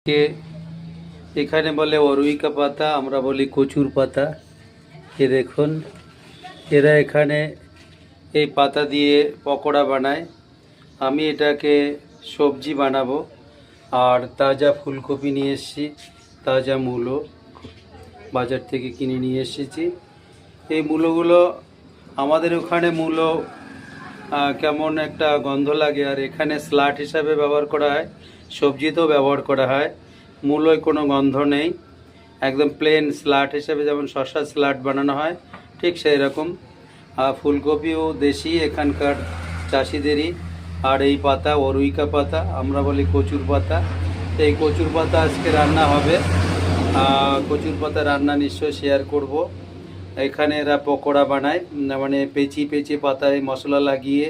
কে এখানে বলে অরুইকা পাতা, আমরা বলি কচুর পাতা। এ দেখুন, এরা এখানে এই পাতা দিয়ে পকোড়া বানায়। আমি এটাকে সবজি বানাবো। আর তাজা ফুলকপি নিয়ে এসেছি, তাজা মূলো বাজার থেকে কিনে নিয়ে এসেছি। এই মূলোগুলো, আমাদের ওখানে মূলো কেমন একটা গন্ধ লাগে, আর এখানে স্যালাড হিসাবে ব্যবহার করা হয়, সবজিতেও ব্যবহার করা হয়। মূলোয় কোনো গন্ধ নেই, একদম প্লেন স্যালাড হিসাবে, যেমন শসা স্যালাড বানানো হয় ঠিক সেই রকম। ফুলকপিও দেশি, এখানকার চাষিদেরই। আর এই পাতা অরুইকা পাতা, আমরা বলি কচুর পাতা। এই কচুর পাতা আজকে রান্না হবে। কচুর পাতা রান্না নিশ্চয়ই শেয়ার করব। এখানে এরা পকোড়া বানায়, মানে পেঁচি পেঁচি পাতায় মশলা লাগিয়ে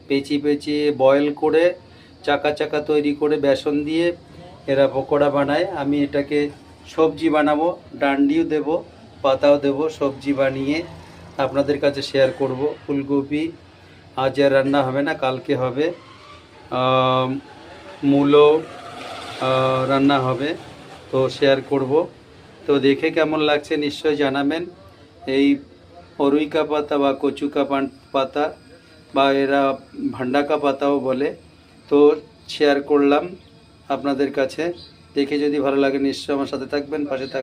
পেঁচি পেঁচিয়ে বয়েল করে চাকা চাকা তৈরি করে বেসন দিয়ে এরা পকোড়া বানায়। আমি এটাকে সবজি বানাবো, ডান্ডিও দেব, পাতাও দেব, সবজি বানিয়ে আপনাদের কাছে শেয়ার করব। ফুলকপি আজ আর রান্না হবে না, কালকে হবে। মূলো রান্না হবে, তো শেয়ার করব। তো দেখে কেমন লাগছে নিশ্চয় জানাবেন। এই অরুইকা পাতা বা কচুকা পাতা, বা এরা ভান্ডাকা পাতাও বলে। তো শেয়ার করলাম আপনাদের কাছে। দেখে যদি ভালো লাগে নিশ্চয় আমার সাথে থাকবেন, পাশে থাকবেন।